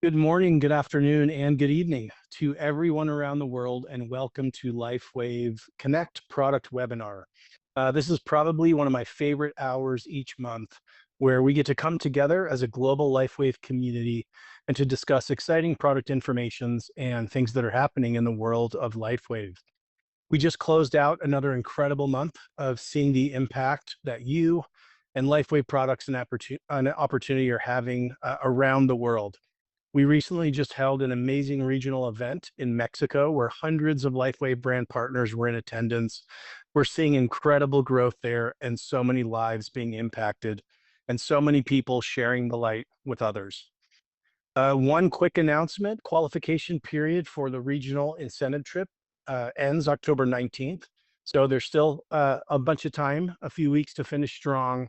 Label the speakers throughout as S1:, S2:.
S1: Good morning, good afternoon, and good evening to everyone around the world, and welcome to LifeWave Connect Product Webinar. This is probably one of my favorite hours each month, where we get to come together as a global LifeWave community and to discuss exciting product informations and things that are happening in the world of LifeWave. We just closed out another incredible month of seeing the impact that you and LifeWave products and an opportunity are having around the world. We recently just held an amazing regional event in Mexico where hundreds of Lifeway brand partners were in attendance. We're seeing incredible growth there and so many lives being impacted and so many people sharing the light with others. One quick announcement: qualification period for the regional incentive trip ends October 19th. So there's still a bunch of time, a few weeks to finish strong.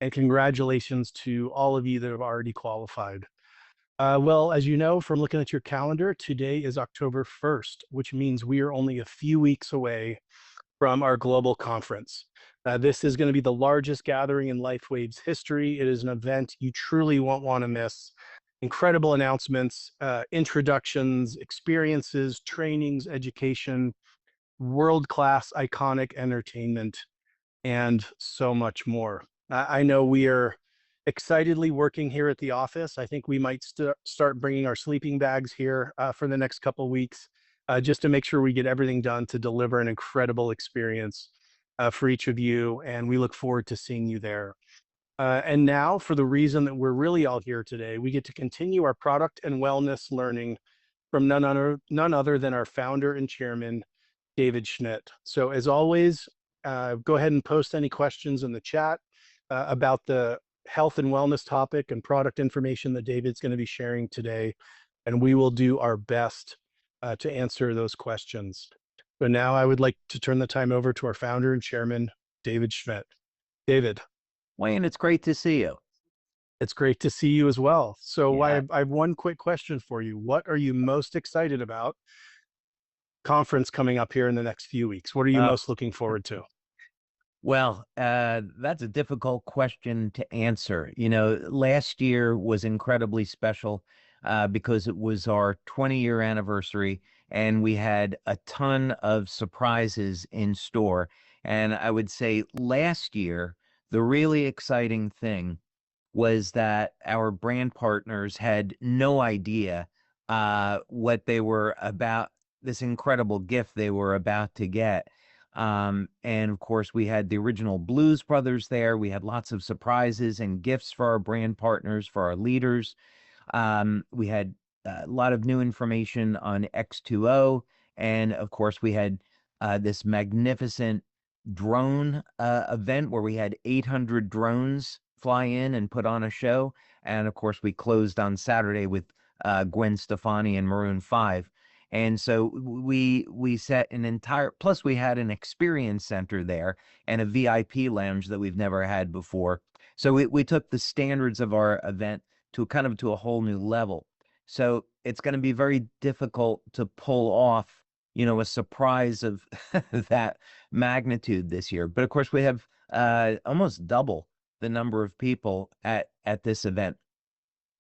S1: And congratulations to all of you that have already qualified. Well, as you know from looking at your calendar, today is October 1st, which means we are only a few weeks away from our global conference. This is going to be the largest gathering in LifeWave's history. It is an event you truly won't want to miss. Incredible announcements, introductions, experiences, trainings, education, world-class iconic entertainment, and so much more. I know we are excitedly working here at the office. I think we might start bringing our sleeping bags here for the next couple of weeks, just to make sure we get everything done to deliver an incredible experience for each of you. And we look forward to seeing you there. And now, for the reason that we're really all here today, we get to continue our product and wellness learning from none other than our founder and chairman, David Schmidt. So as always, go ahead and post any questions in the chat about the health and wellness topic and product information that David's going to be sharing today, and we will do our best to answer those questions. But now I would like to turn the time over to our founder and chairman, David Schmidt. David.
S2: Wayne, it's great to see you.
S1: It's great to see you as well. So
S2: Yeah.
S1: I have one quick question for you. What are you most excited about conference coming up here in the next few weeks? What are you
S2: Uh,
S1: most looking forward to?
S2: that's a difficult question to answer. Last year was incredibly special because it was our 20-year anniversary, and we had a ton of surprises in store. And I would say last year, the really exciting thing was that our brand partners had no idea what they were about, this incredible gift they were about to get. And of course, we had the original Blues Brothers there. We had lots of surprises and gifts for our brand partners, for our leaders. We had a lot of new information on X2O. And of course, we had this magnificent drone event where we had 800 drones fly in and put on a show. And of course, we closed on Saturday with Gwen Stefani and Maroon 5. And so we set an entire, plus we had an experience center there and a VIP lounge that we've never had before. So we took the standards of our event to a whole new level. So it's going to be very difficult to pull off, a surprise of that magnitude this year. But of course, we have almost double the number of people at this event.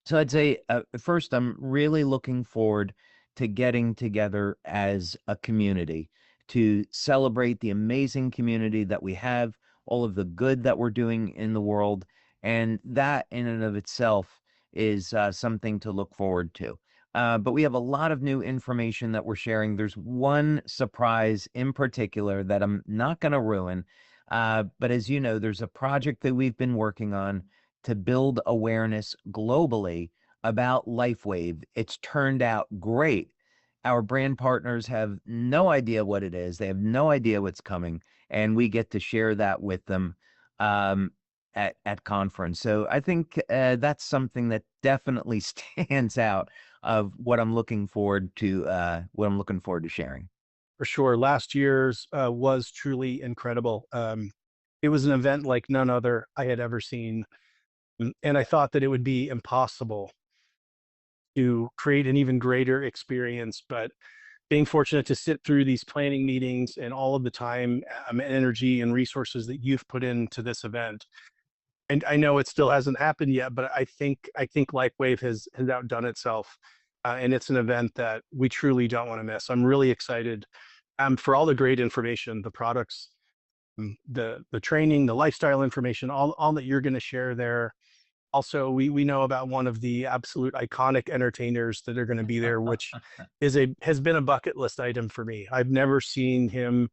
S2: So I'd say first, I'm really looking forward to getting together as a community to celebrate the amazing community that we have, all of the good that we're doing in the world, and that in and of itself is something to look forward to. But we have a lot of new information that we're sharing. There's one surprise in particular that I'm not going to ruin. But as you know, there's a project that we've been working on to build awareness globally about LifeWave. It's turned out great. Our brand partners have no idea what it is. They have no idea what's coming, and we get to share that with them at conference. So I think that's something that definitely stands out of what I'm looking forward to. What I'm looking forward to sharing.
S1: For sure. Last year's was truly incredible. It was an event like none other I had ever seen. And I thought that it would be impossible to create an even greater experience. But being fortunate to sit through these planning meetings and all of the time, energy, and resources that you've put into this event, And I know it still hasn't happened yet, but I think LifeWave has outdone itself, and it's an event that we truly don't want to miss. I'm really excited for all the great information, the products, the training, the lifestyle information, all that you're going to share there. Also, we know about one of the absolute iconic entertainers that are going to be there, which has been a bucket list item for me. I've never seen him,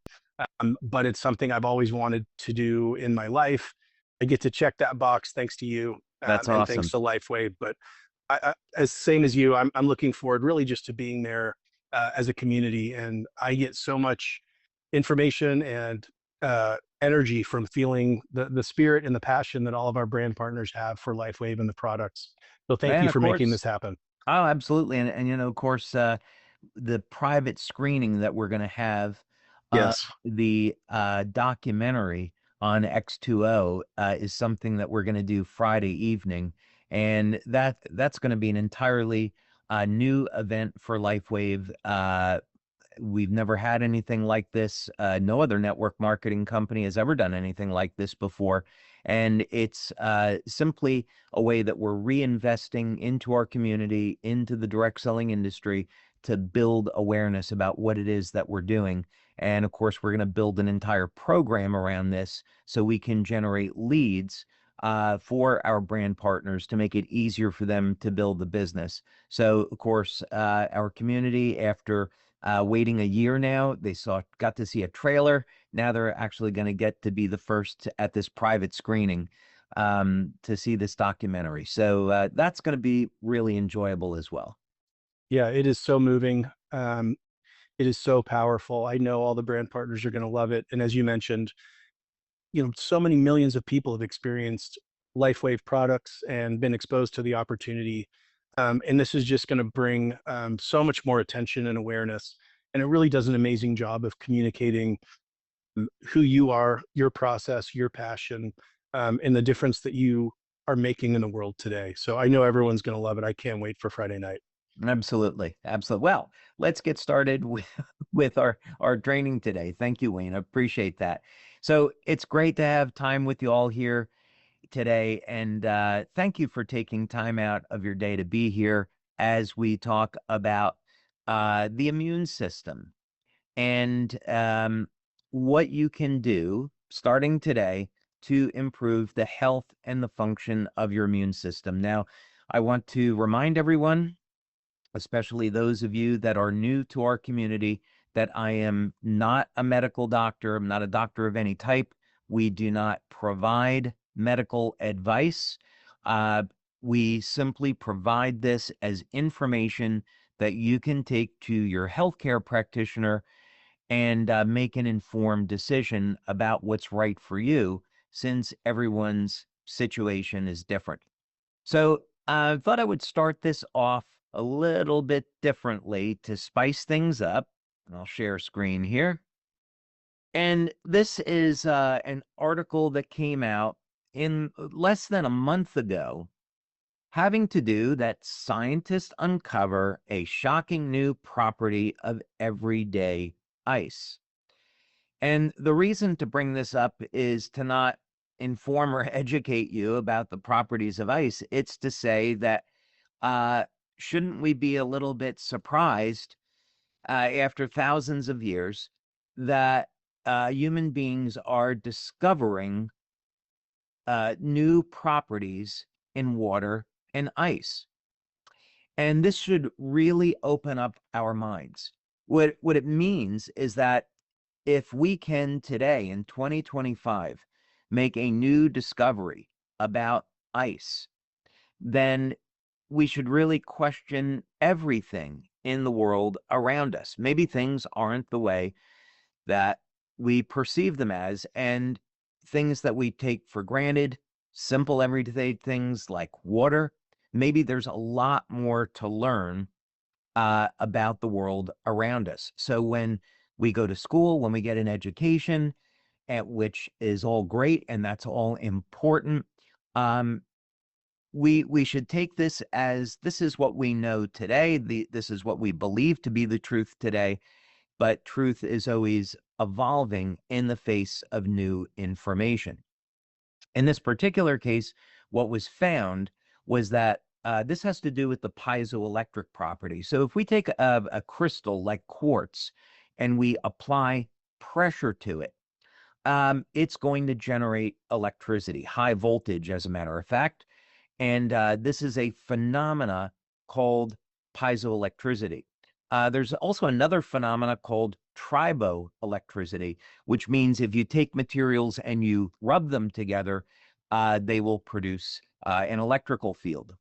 S1: but it's something I've always wanted to do in my life. I get to check that box thanks to you,
S2: That's
S1: and thanks
S2: awesome.
S1: to LifeWave. But as same as you, I'm looking forward really just to being there as a community, and I get so much information and energy from feeling the spirit and the passion that all of our brand partners have for LifeWave and the products. So thank
S2: And
S1: you
S2: of
S1: for making
S2: course,
S1: this happen.
S2: oh, absolutely. And of course, the private screening that we're going to have
S1: Yes.
S2: the documentary on X2O is something that we're going to do Friday evening, and that's going to be an entirely new event for LifeWave. We've never had anything like this. No other network marketing company has ever done anything like this before. And it's simply a way that we're reinvesting into our community, into the direct selling industry to build awareness about what it is that we're doing. And of course, we're going to build an entire program around this so we can generate leads for our brand partners to make it easier for them to build the business. So, of course, our community, after waiting a year now, they got to see a trailer. Now they're actually going to get to be the first at this private screening to see this documentary. So that's going to be really enjoyable as well.
S1: Yeah, it is so moving. It is so powerful. I know all the brand partners are going to love it. And as you mentioned, so many millions of people have experienced LifeWave products and been exposed to the opportunity. And this is just going to bring so much more attention and awareness. And it really does an amazing job of communicating who you are, your process, your passion, and the difference that you are making in the world today. So I know everyone's going to love it. I can't wait for Friday night.
S2: Absolutely. Absolutely. Well, let's get started with, with our training today. Thank you, Wayne. I appreciate that. So it's great to have time with you all here today. And thank you for taking time out of your day to be here as we talk about the immune system and what you can do starting today to improve the health and the function of your immune system. Now, I want to remind everyone, especially those of you that are new to our community, that I am not a medical doctor. I'm not a doctor of any type. We do not provide medical advice. Uh, we simply provide this as information that you can take to your healthcare practitioner and make an informed decision about what's right for you, since everyone's situation is different. So I thought I would start this off a little bit differently to spice things up. I'll share a screen here. And this is an article that came out in less than a month ago, having to do that scientists uncover a shocking new property of everyday ice. And the reason to bring this up is to not inform or educate you about the properties of ice. It's to say that uh, shouldn't we be a little bit surprised after thousands of years that human beings are discovering new properties in water and ice? And this should really open up our minds. What it means is that if we can today in 2025 make a new discovery about ice, then we should really question everything in the world around us. Maybe things aren't the way that we perceive them as, and things that we take for granted, simple everyday things like water, maybe there's a lot more to learn about the world around us. So when we go to school, when we get an education, at which is all great and that's all important, um, we should take this as this is what we know today. This is what we believe to be the truth today, but truth is always evolving in the face of new information. In this particular case, what was found was that this has to do with the piezoelectric property. So if we take a crystal like quartz and we apply pressure to it, it's going to generate electricity, high voltage, as a matter of fact. And this is a phenomena called piezoelectricity. There's also another phenomena called triboelectricity, which means if you take materials and you rub them together, they will produce an electrical field.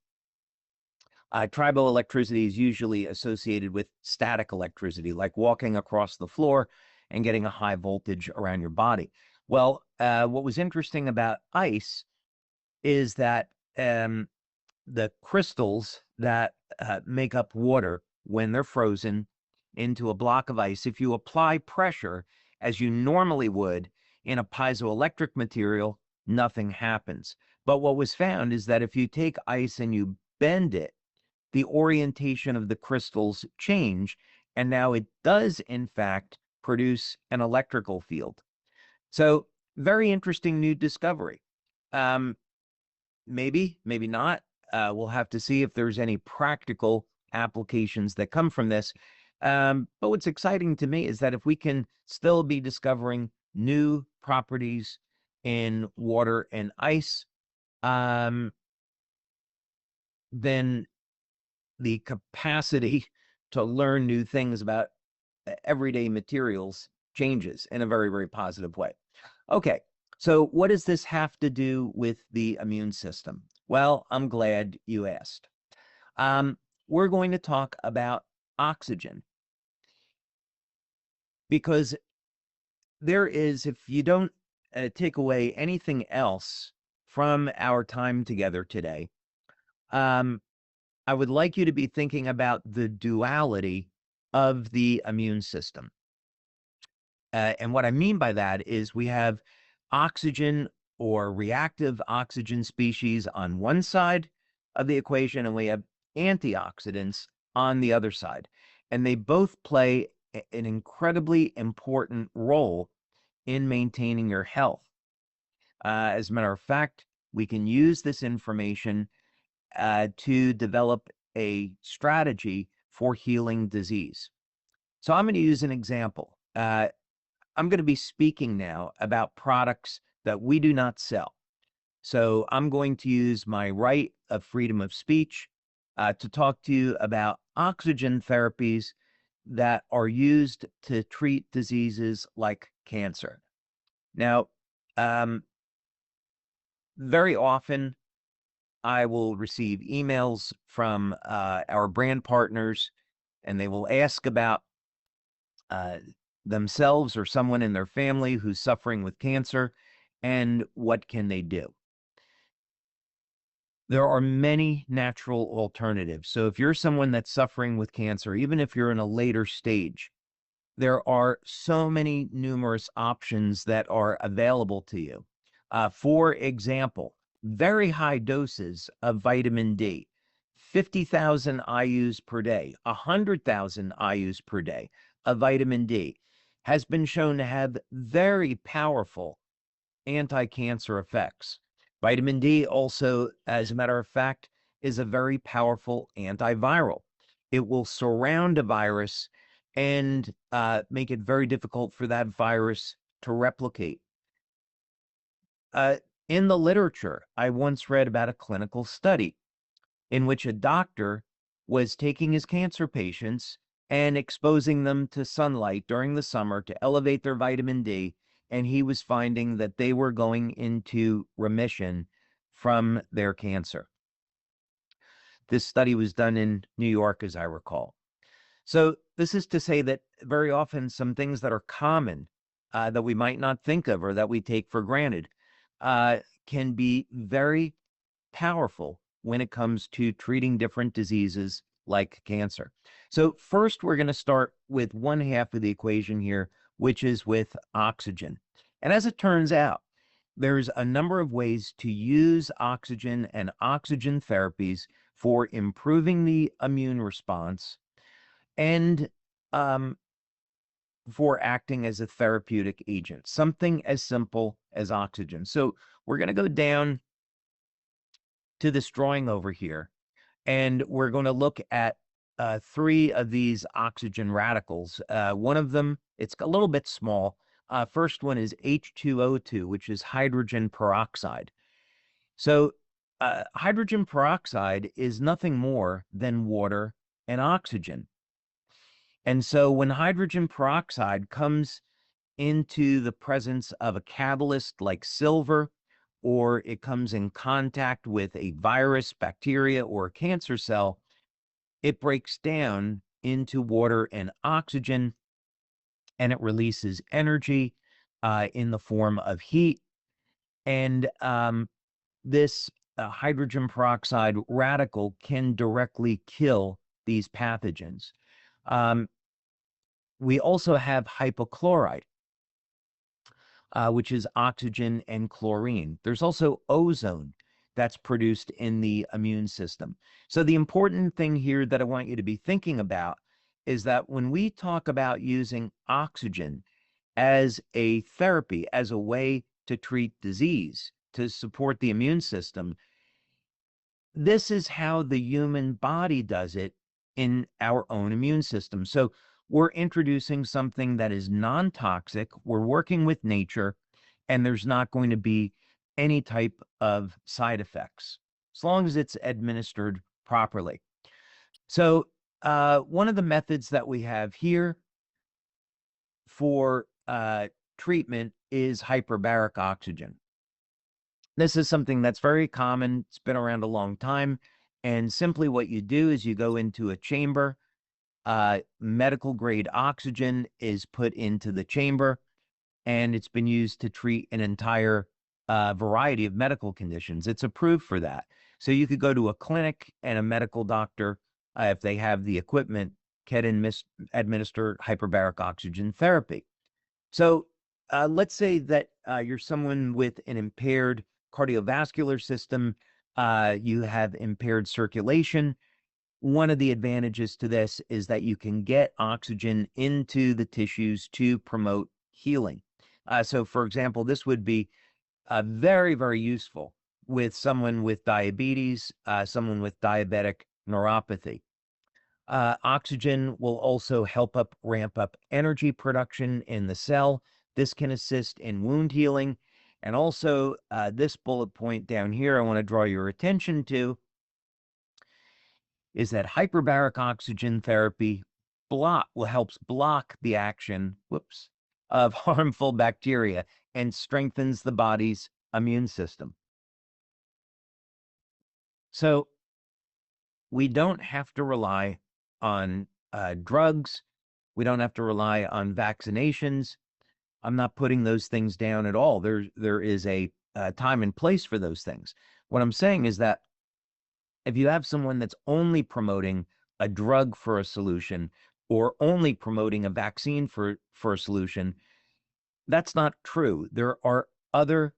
S2: Triboelectricity is usually associated with static electricity, like walking across the floor and getting a high voltage around your body. Well, what was interesting about ice is that the crystals that make up water, when they're frozen into a block of ice, if you apply pressure as you normally would in a piezoelectric material, nothing happens. But what was found is that if you take ice and you bend it, the orientation of the crystals change, and now it does, in fact, produce an electrical field. So, very interesting new discovery. Maybe, maybe not. We'll have to see if there's any practical applications that come from this. But what's exciting to me is that if we can still be discovering new properties in water and ice, then the capacity to learn new things about everyday materials changes in a very, very positive way. Okay, so what does this have to do with the immune system? Well, I'm glad you asked. We're going to talk about oxygen, because there is, if you don't take away anything else from our time together today, I would like you to be thinking about the duality of the immune system. And what I mean by that is we have oxygen or reactive oxygen species on one side of the equation, and we have antioxidants on the other side. And they both play an incredibly important role in maintaining your health. As a matter of fact, we can use this information to develop a strategy for healing disease. So I'm going to use an example. I'm going to be speaking now about products that we do not sell. So I'm going to use my right of freedom of speech to talk to you about oxygen therapies that are used to treat diseases like cancer. Now, very often, I will receive emails from our brand partners, and they will ask about themselves or someone in their family who's suffering with cancer, and what can they do. There are many natural alternatives. So if you're someone that's suffering with cancer, even if you're in a later stage, there are so many numerous options that are available to you. For example, very high doses of vitamin D, 50,000 IUs per day, 100,000 IUs per day of vitamin D has been shown to have very powerful anti-cancer effects. Vitamin D also, as a matter of fact, is a very powerful antiviral. It will surround a virus and make it very difficult for that virus to replicate. In the literature, I once read about a clinical study in which a doctor was taking his cancer patients and exposing them to sunlight during the summer to elevate their vitamin D, and he was finding that they were going into remission from their cancer. This study was done in New York, as I recall. So this is to say that very often some things that are common that we might not think of or that we take for granted can be very powerful when it comes to treating different diseases like cancer. So first, we're going to start with one half of the equation here, which is with oxygen. And as it turns out, there's a number of ways to use oxygen and oxygen therapies for improving the immune response and for acting as a therapeutic agent. Something as simple as oxygen. So we're going to go down to this drawing over here, and we're going to look at three of these oxygen radicals. One of them, it's a little bit small. First one is H2O2, which is hydrogen peroxide. So hydrogen peroxide is nothing more than water and oxygen. And so when hydrogen peroxide comes into the presence of a catalyst like silver, or it comes in contact with a virus, bacteria, or a cancer cell, it breaks down into water and oxygen, and it releases energy in the form of heat. And this hydrogen peroxide radical can directly kill these pathogens. We also have hypochlorite, which is oxygen and chlorine. There's also ozone that's produced in the immune system. So the important thing here that I want you to be thinking about is that when we talk about using oxygen as a therapy, as a way to treat disease, to support the immune system, this is how the human body does it in our own immune system. So we're introducing something that is non-toxic, we're working with nature, and there's not going to be any type of side effects, as long as it's administered properly. So one of the methods that we have here for treatment is hyperbaric oxygen. This is something that's very common. It's been around a long time. And simply what you do is you go into a chamber, medical grade oxygen is put into the chamber, and it's been used to treat an entire variety of medical conditions. It's approved for that. So you could go to a clinic and a medical doctor, if they have the equipment, can administer hyperbaric oxygen therapy. So let's say that you're someone with an impaired cardiovascular system, you have impaired circulation. One of the advantages to this is that you can get oxygen into the tissues to promote healing. So for example, this would be very, very useful with someone with diabetes, someone with diabetic neuropathy. Oxygen will also help ramp up energy production in the cell. This can assist in wound healing. And also this bullet point down here, I want to draw your attention to, is that hyperbaric oxygen therapy helps block the action, of harmful bacteria and strengthens the body's immune system. So we don't have to rely on drugs. We don't have to rely on vaccinations. I'm not putting those things down at all. There is a time and place for those things. What I'm saying is that if you have someone that's only promoting a drug for a solution or only promoting a vaccine for a solution, that's not true. There are other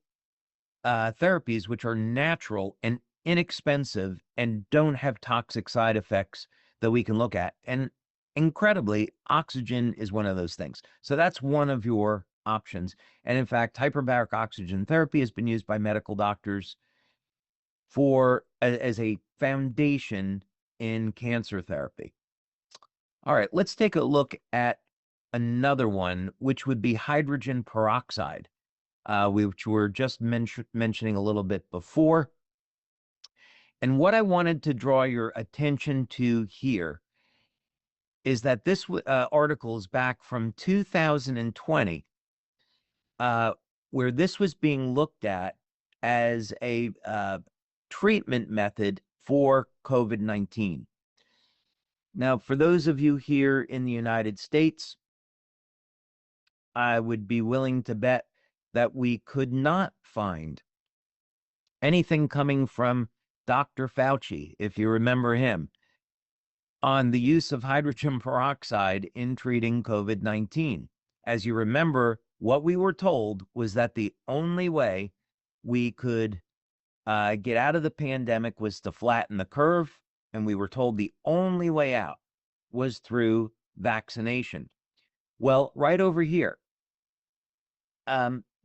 S2: therapies which are natural and inexpensive and don't have toxic side effects that we can look at. And incredibly, oxygen is one of those things. So that's one of your options. And in fact, hyperbaric oxygen therapy has been used by medical doctors as a foundation in cancer therapy. All right, let's take a look at another one, which would be hydrogen peroxide, which we were just mentioning a little bit before. And what I wanted to draw your attention to here is that this article is back from 2020, where this was being looked at as a treatment method for COVID-19. Now, for those of you here in the United States, I would be willing to bet that we could not find anything coming from Dr. Fauci, if you remember him, on the use of hydrogen peroxide in treating COVID-19. As you remember, what we were told was that the only way we could get out of the pandemic was to flatten the curve, and we were told the only way out was through vaccination. Well, right over here,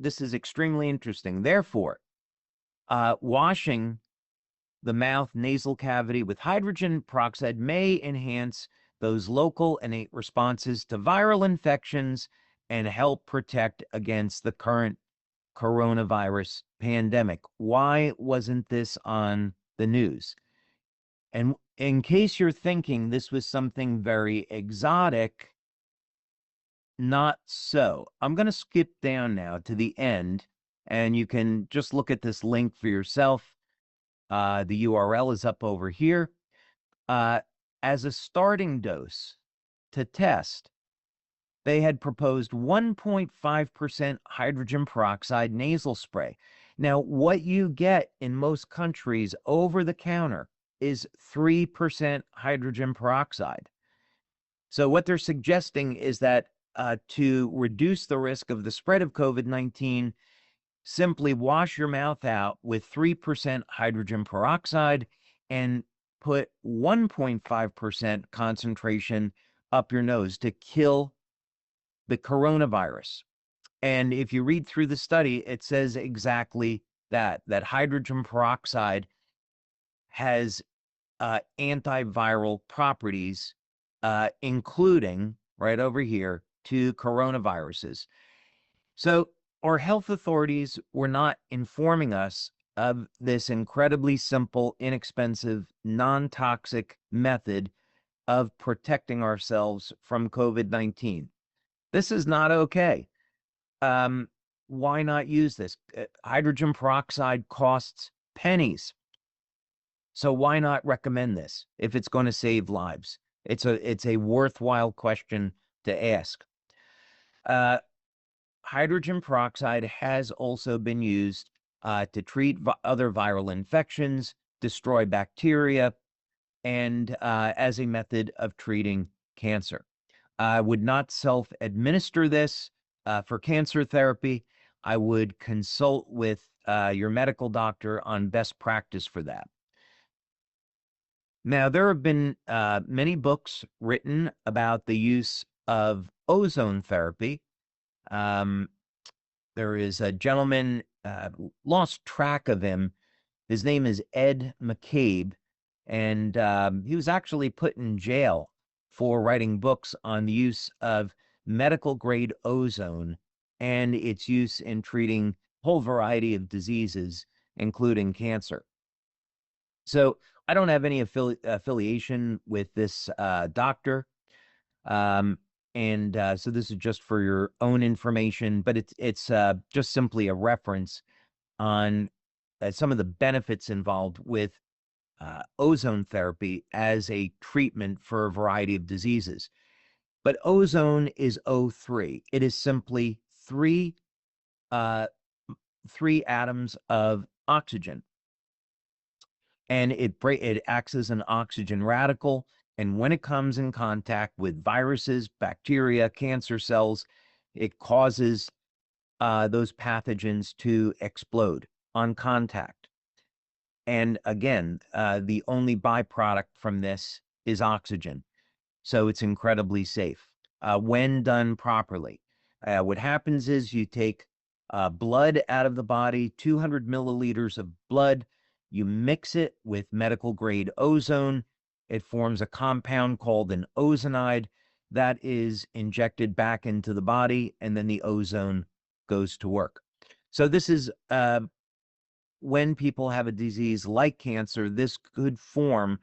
S2: this is extremely interesting. Therefore, washing the mouth nasal cavity with hydrogen peroxide may enhance those local innate responses to viral infections and help protect against the current coronavirus pandemic. Why wasn't this on the news? And in case you're thinking this was something very exotic, not so. I'm going to skip down now to the end, and you can just look at this link for yourself. The URL is up over here. As a starting dose to test, they had proposed 1.5% hydrogen peroxide nasal spray. Now, what you get in most countries over the counter is 3% hydrogen peroxide. So what they're suggesting is that to reduce the risk of the spread of COVID-19, simply wash your mouth out with 3% hydrogen peroxide and put 1.5% concentration up your nose to kill the coronavirus. And if you read through the study, it says exactly that hydrogen peroxide has antiviral properties, including right over here to coronaviruses. So our health authorities were not informing us of this incredibly simple, inexpensive, non-toxic method of protecting ourselves from COVID-19. This is not okay. Why not use this? Hydrogen peroxide costs pennies. So why not recommend this if it's going to save lives? It's a worthwhile question to ask. Hydrogen peroxide has also been used to treat other viral infections, destroy bacteria, and as a method of treating cancer. I would not self-administer this for cancer therapy. I would consult with your medical doctor on best practice for that. Now, there have been many books written about the use of ozone therapy. There is a gentleman, lost track of him. His name is Ed McCabe, and he was actually put in jail for writing books on the use of medical grade ozone and its use in treating a whole variety of diseases, including cancer. So I don't have any affiliation with this doctor. So this is just for your own information, but it's just simply a reference on some of the benefits involved with ozone therapy as a treatment for a variety of diseases. But ozone is O3. It is simply three atoms of oxygen, and it acts as an oxygen radical. And when it comes in contact with viruses, bacteria, cancer cells, it causes those pathogens to explode on contact. And again, the only byproduct from this is oxygen. So it's incredibly safe when done properly. What happens is you take blood out of the body, 200 milliliters of blood, you mix it with medical grade ozone. It forms a compound called an ozonide that is injected back into the body, and then the ozone goes to work. So this is when people have a disease like cancer, this could form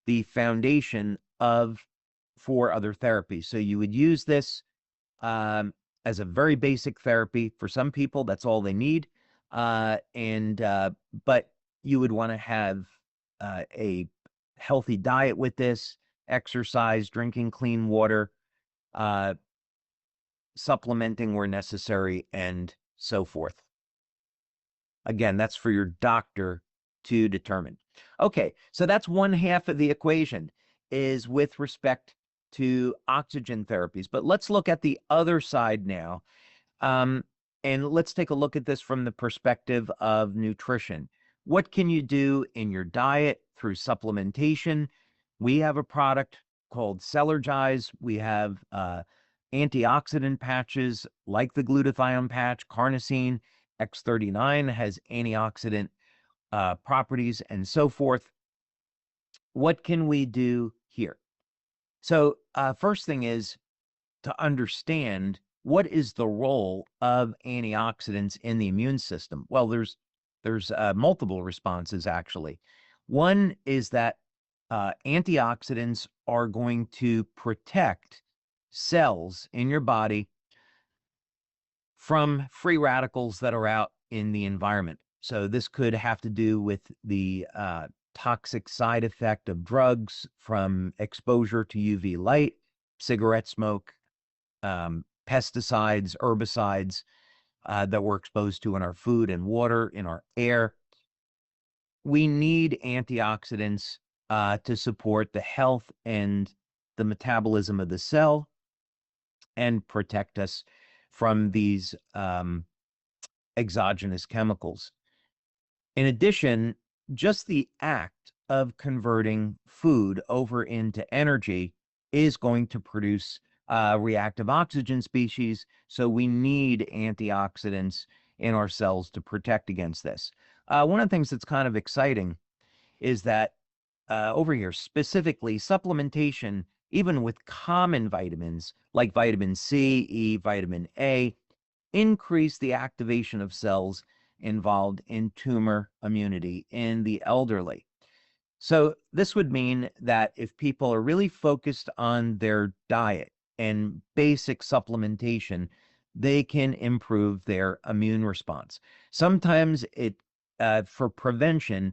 S2: the foundation for other therapies. So you would use this as a very basic therapy. For some people, that's all they need. But you would want to have a healthy diet with this, exercise, drinking clean water, supplementing where necessary, and so forth. Again, that's for your doctor to determine. Okay, so that's one half of the equation is with respect to oxygen therapies. But let's look at the other side now. And let's take a look at this from the perspective of nutrition. What can you do in your diet through supplementation? We have a product called Celergize. We have antioxidant patches like the glutathione patch, carnosine, X39 has antioxidant properties, and so forth. What can we do here? So first thing is to understand what is the role of antioxidants in the immune system. Well, there's multiple responses actually. One is that antioxidants are going to protect cells in your body from free radicals that are out in the environment. So this could have to do with the toxic side effect of drugs from exposure to UV light, cigarette smoke, pesticides, herbicides that we're exposed to in our food and water, in our air. We need antioxidants to support the health and the metabolism of the cell and protect us from these exogenous chemicals. In addition, just the act of converting food over into energy is going to produce reactive oxygen species, so we need antioxidants in our cells to protect against this. One of the things that's kind of exciting is that over here, specifically supplementation, even with common vitamins like vitamin C, E, vitamin A, increase the activation of cells involved in tumor immunity in the elderly. So this would mean that if people are really focused on their diet and basic supplementation, they can improve their immune response. Sometimes for prevention,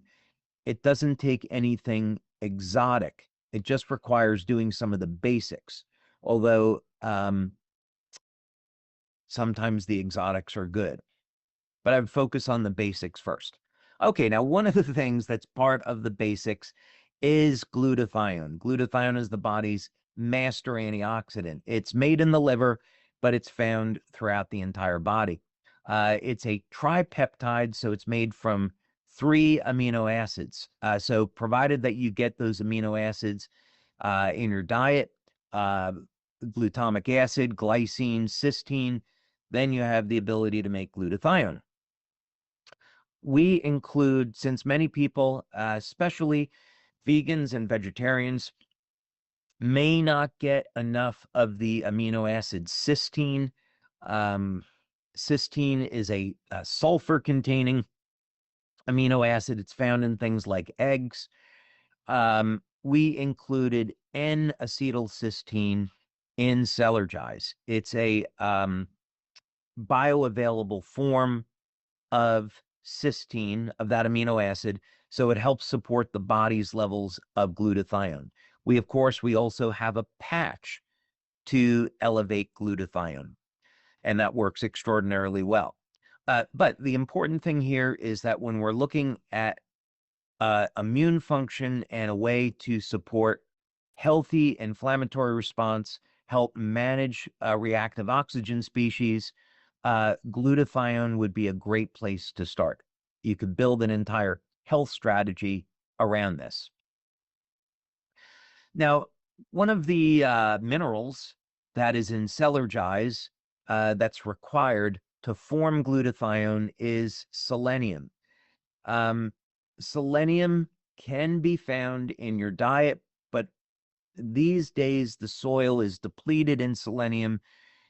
S2: it doesn't take anything exotic. It just requires doing some of the basics. Although sometimes the exotics are good, but I would focus on the basics first. Okay, now one of the things that's part of the basics is glutathione. Glutathione is the body's master antioxidant. It's made in the liver, but it's found throughout the entire body. It's a tripeptide, so it's made from 3 amino acids. So provided that you get those amino acids in your diet, glutamic acid, glycine, cysteine, then you have the ability to make glutathione. We include, since many people, especially vegans and vegetarians, may not get enough of the amino acid cysteine. Cysteine is a sulfur-containing amino acid. It's found in things like eggs. We included N-acetylcysteine in Celergise. It's a bioavailable form of cysteine, of that amino acid, so it helps support the body's levels of glutathione. Of course, we also have a patch to elevate glutathione, and that works extraordinarily well. But the important thing here is that when we're looking at immune function and a way to support healthy inflammatory response, help manage reactive oxygen species, glutathione would be a great place to start. You could build an entire health strategy around this. Now, one of the minerals that is in Celergise that's required to form glutathione is selenium. Selenium can be found in your diet, but these days the soil is depleted in selenium,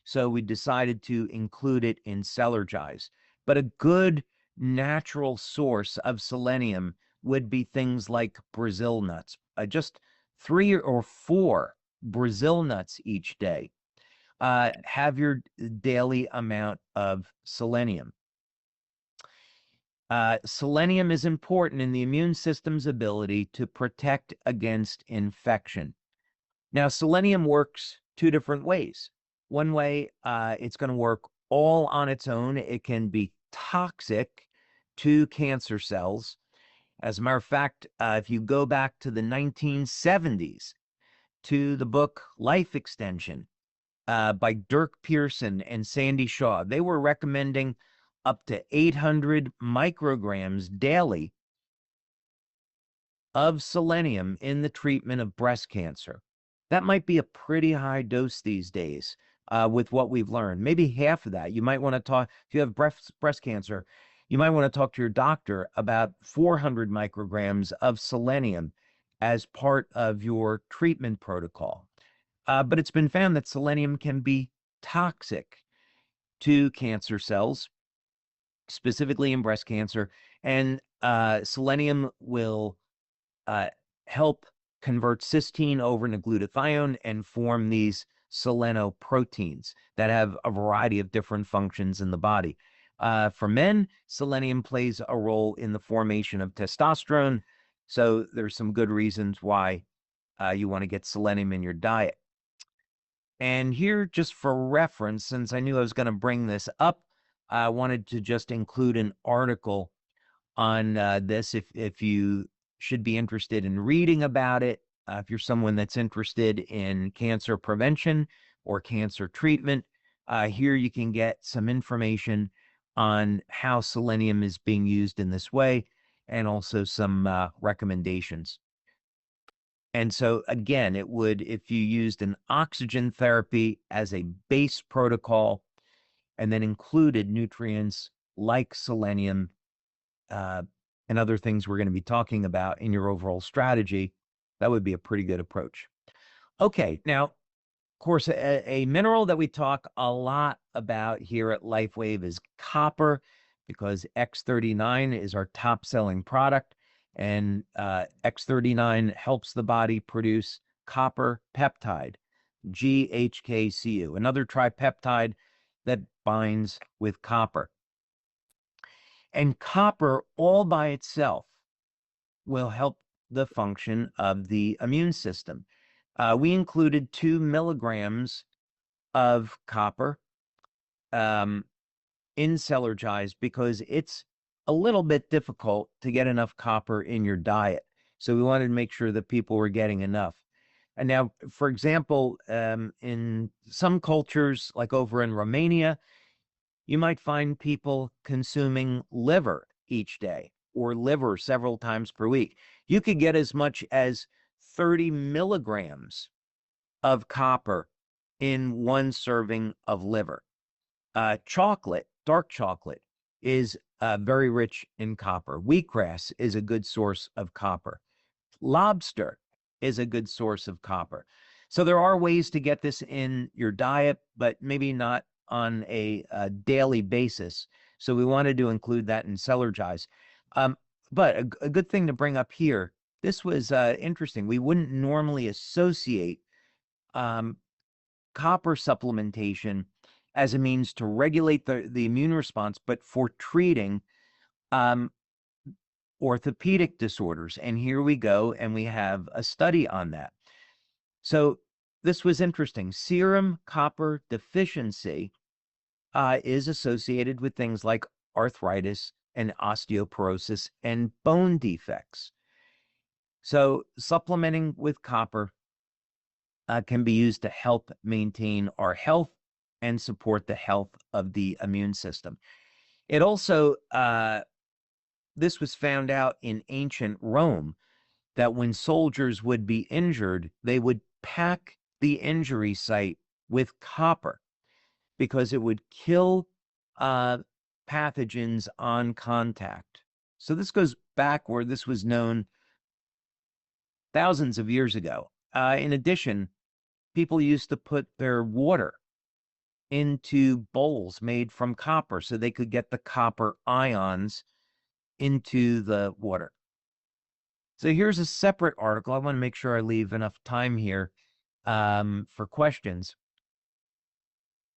S2: so we decided to include it in Celergise. But a good natural source of selenium would be things like Brazil nuts. Just 3 or 4 Brazil nuts each day. Have your daily amount of selenium. Selenium is important in the immune system's ability to protect against infection. Now, selenium works 2 different ways. One way, it's going to work all on its own. It can be toxic to cancer cells. As a matter of fact, if you go back to the 1970s, to the book Life Extension by Dirk Pearson and Sandy Shaw, they were recommending up to 800 micrograms daily of selenium in the treatment of breast cancer. That might be a pretty high dose these days, with what we've learned. Maybe half of that. You might want to talk, if you have breast cancer, you might want to talk to your doctor about 400 micrograms of selenium as part of your treatment protocol. But it's been found that selenium can be toxic to cancer cells, specifically in breast cancer, and selenium will help convert cysteine over into glutathione and form these selenoproteins that have a variety of different functions in the body. For men, selenium plays a role in the formation of testosterone. So there's some good reasons why you want to get selenium in your diet. And here, just for reference, since I knew I was going to bring this up, I wanted to just include an article on this if you should be interested in reading about it. If you're someone that's interested in cancer prevention or cancer treatment, here you can get some information on how selenium is being used in this way and also some recommendations. And so again, it would, if you used an oxygen therapy as a base protocol and then included nutrients like selenium and other things we're going to be talking about in your overall strategy, that would be a pretty good approach. Okay, now, of course, a mineral that we talk a lot about here at LifeWave is copper, because X39 is our top selling product, and X39 helps the body produce copper peptide, GHKCU, another tripeptide that binds with copper. And copper all by itself will help the function of the immune system. We included 2 milligrams of copper in Celergize because it's a little bit difficult to get enough copper in your diet. So we wanted to make sure that people were getting enough. And now, for example, in some cultures, like over in Romania, you might find people consuming liver each day or liver several times per week. You could get as much as 30 milligrams of copper in one serving of liver. Chocolate, dark chocolate, is very rich in copper. Wheatgrass is a good source of copper. Lobster is a good source of copper. So there are ways to get this in your diet, but maybe not on a daily basis. So we wanted to include that in Celergize. But a good thing to bring up here, this was interesting. We wouldn't normally associate copper supplementation as a means to regulate the immune response, but for treating orthopedic disorders. And here we go, and we have a study on that. So this was interesting. Serum copper deficiency is associated with things like arthritis and osteoporosis and bone defects. So supplementing with copper can be used to help maintain our health and support the health of the immune system. It also, this was found out in ancient Rome, that when soldiers would be injured, they would pack the injury site with copper because it would kill pathogens on contact. So this goes back where this was known thousands of years ago. In addition, people used to put their water into bowls made from copper so they could get the copper ions into the water. So here's a separate article. I want to make sure I leave enough time here for questions.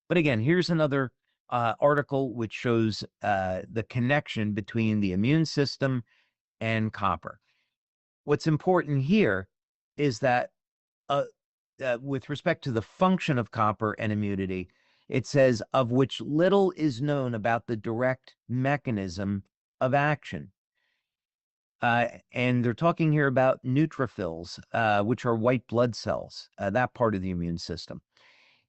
S2: But again, here's another article which shows the connection between the immune system and copper. What's important here is that with respect to the function of copper and immunity, it says, of which little is known about the direct mechanism of action. And they're talking here about neutrophils, which are white blood cells, that part of the immune system.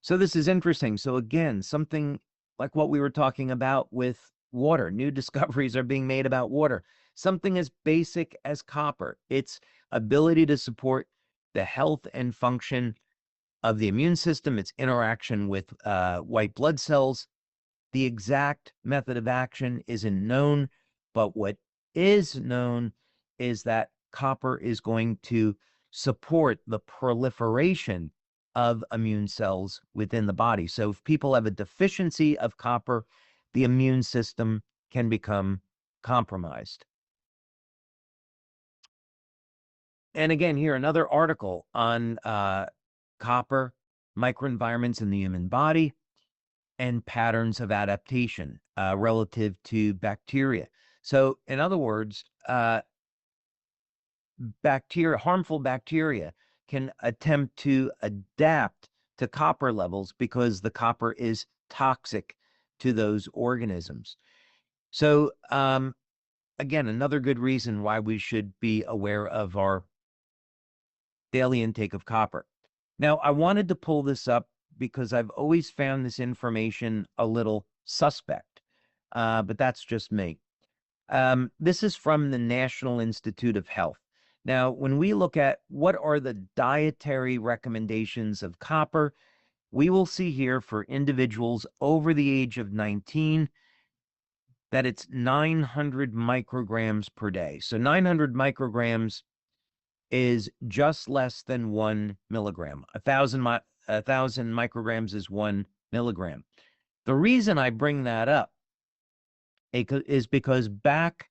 S2: So this is interesting. So again, something like what we were talking about with water. New discoveries are being made about water. Something as basic as copper, its ability to support the health and function of the immune system, its interaction with white blood cells. The exact method of action isn't known, but what is known is that copper is going to support the proliferation of immune cells within the body. So if people have a deficiency of copper, the immune system can become compromised. And again, here, another article on copper, microenvironments in the human body, and patterns of adaptation relative to bacteria. So in other words, harmful bacteria can attempt to adapt to copper levels because the copper is toxic to those organisms. So again, another good reason why we should be aware of our daily intake of copper. Now, I wanted to pull this up because I've always found this information a little suspect, but that's just me. This is from the National Institute of Health. Now, when we look at what are the dietary recommendations of copper, we will see here for individuals over the age of 19 that it's 900 micrograms per day. So 900 micrograms is just less than 1 milligram. 1,000 micrograms is 1 milligram. The reason I bring that up is because back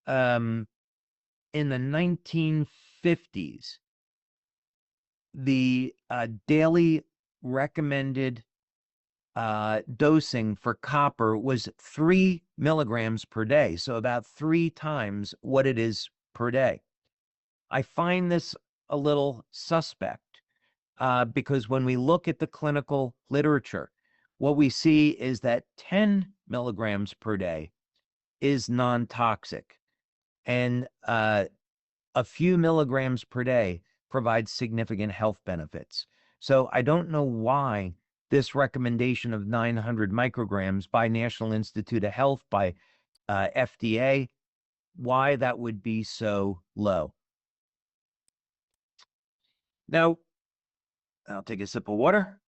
S2: in the 1950s, the daily recommended dosing for copper was 3 milligrams per day, so about 3 times what it is per day. I find this a little suspect because when we look at the clinical literature, what we see is that 10 milligrams per day is non-toxic, and a few milligrams per day provides significant health benefits. So I don't know why this recommendation of 900 micrograms by National Institute of Health, by FDA, why that would be so low. Now, I'll take a sip of water.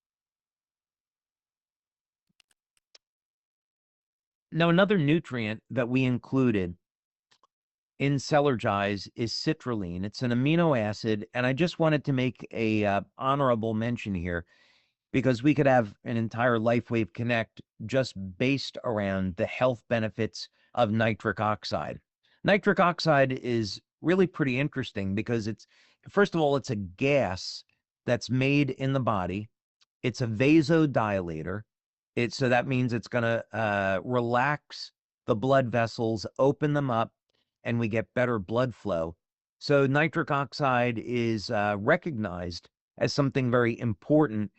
S2: Now, another nutrient that we included in Celergize is citrulline. It's an amino acid, and I just wanted to make a honorable mention here because we could have an entire LifeWave Connect just based around the health benefits of nitric oxide. Nitric oxide is really pretty interesting because first of all, it's a gas that's made in the body. It's a vasodilator. So that means it's going to relax the blood vessels, open them up, and we get better blood flow. So nitric oxide is recognized as something very important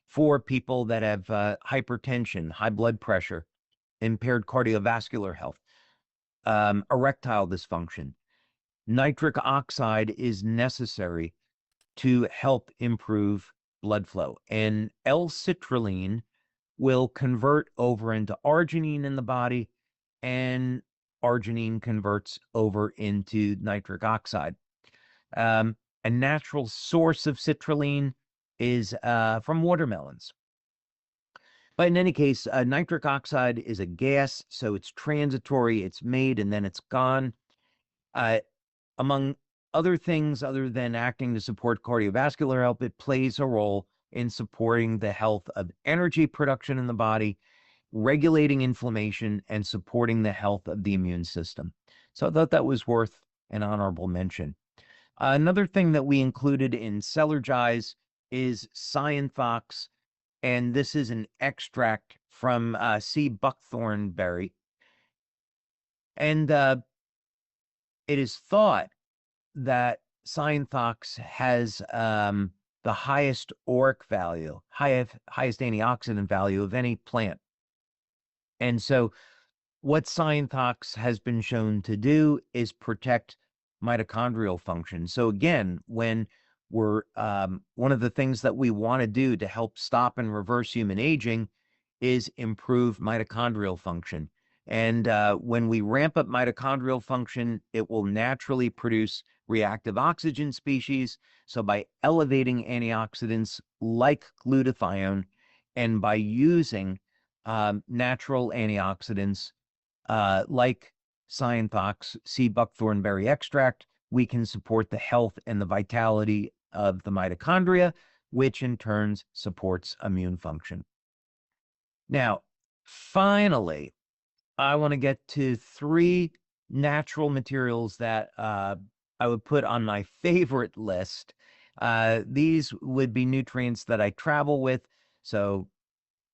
S2: for people that have hypertension, high blood pressure, impaired cardiovascular health, erectile dysfunction. Nitric oxide is necessary to help improve blood flow. And L-citrulline will convert over into arginine in the body, and arginine converts over into nitric oxide. A natural source of citrulline is from watermelons. But in any case, nitric oxide is a gas, so it's transitory, it's made, and then it's gone. Among other things, other than acting to support cardiovascular health, it plays a role in supporting the health of energy production in the body, regulating inflammation, and supporting the health of the immune system. So I thought that was worth an honorable mention. Another thing that we included in Celergize is Cyanfox, and this is an extract from sea buckthorn berry. And it is thought that Cyanfox has the highest ORAC value, highest antioxidant value of any plant. And so what Cyanfox has been shown to do is protect mitochondrial function. So again, when we're one of the things that we want to do to help stop and reverse human aging is improve mitochondrial function. And when we ramp up mitochondrial function, it will naturally produce reactive oxygen species. So by elevating antioxidants like glutathione and by using natural antioxidants like Cyantox, sea buckthorn berry extract, we can support the health and the vitality of the mitochondria, which in turn supports immune function. Now, finally, I want to get to 3 natural materials that I would put on my favorite list. These would be nutrients that I travel with. So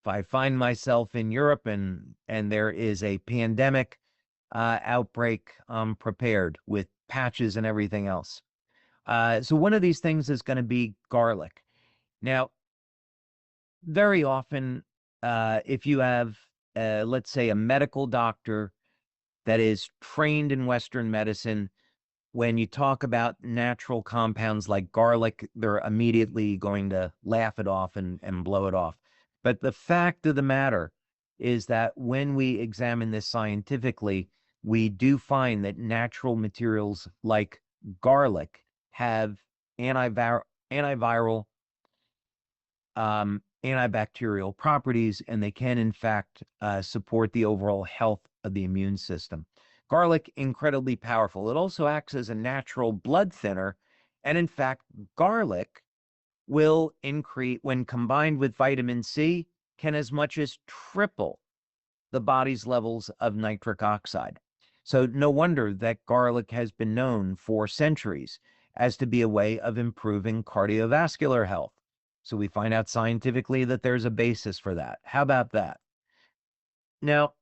S2: if I find myself in Europe and there is a pandemic outbreak, I'm prepared with patches and everything else. So one of these things is going to be garlic. Now, very often, if you have, let's say, a medical doctor that is trained in Western medicine, when you talk about natural compounds like garlic, they're immediately going to laugh it off and blow it off. But the fact of the matter is that when we examine this scientifically, we do find that natural materials like garlic have antiviral, antibacterial properties, and they can, in fact, support the overall health of the immune system. Garlic, incredibly powerful. It also acts as a natural blood thinner. And in fact, garlic will increase, when combined with vitamin C, can as much as triple the body's levels of nitric oxide. So no wonder that garlic has been known for centuries as to be a way of improving cardiovascular health. So we find out scientifically that there's a basis for that. How about that? Now,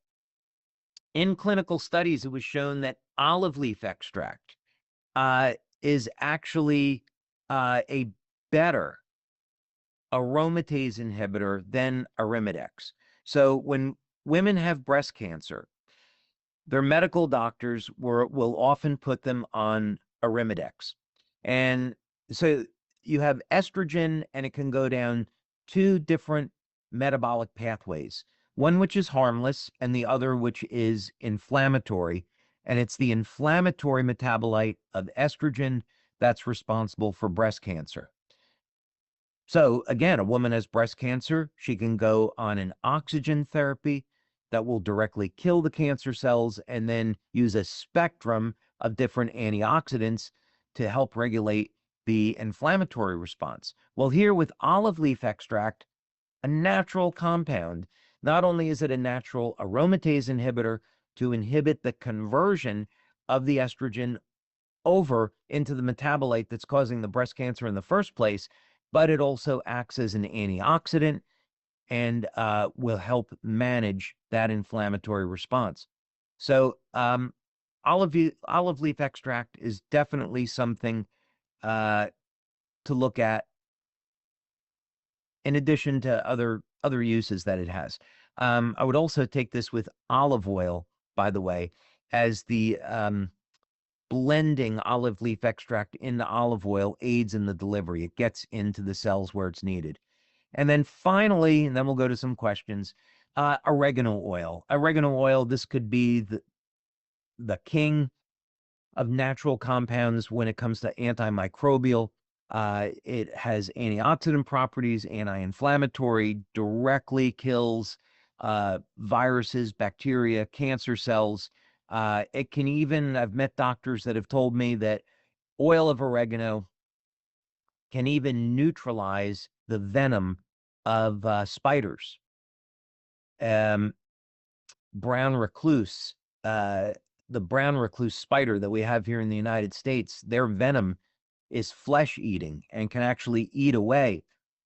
S2: in clinical studies, it was shown that olive leaf extract is actually a better aromatase inhibitor than Arimidex. So when women have breast cancer, their medical doctors will often put them on Arimidex. And so you have estrogen, and it can go down 2 different metabolic pathways, one which is harmless and the other which is inflammatory. And it's the inflammatory metabolite of estrogen that's responsible for breast cancer. So again, a woman has breast cancer, she can go on an oxygen therapy that will directly kill the cancer cells and then use a spectrum of different antioxidants to help regulate the inflammatory response. Well, here with olive leaf extract, a natural compound, not only is it a natural aromatase inhibitor to inhibit the conversion of the estrogen over into the metabolite that's causing the breast cancer in the first place, but it also acts as an antioxidant and will help manage that inflammatory response. So olive leaf extract is definitely something to look at in addition to other uses that it has. I would also take this with olive oil, by the way, as the blending olive leaf extract into olive oil aids in the delivery. It gets into the cells where it's needed. And then finally, and then we'll go to some questions, oregano oil. Oregano oil, this could be the king of natural compounds when it comes to antimicrobial. It has antioxidant properties, anti-inflammatory, directly kills viruses, bacteria, cancer cells. It can even, I've met doctors that have told me that oil of oregano can even neutralize the venom of spiders. Brown recluse, the brown recluse spider that we have here in the United States, their venom is flesh eating and can actually eat away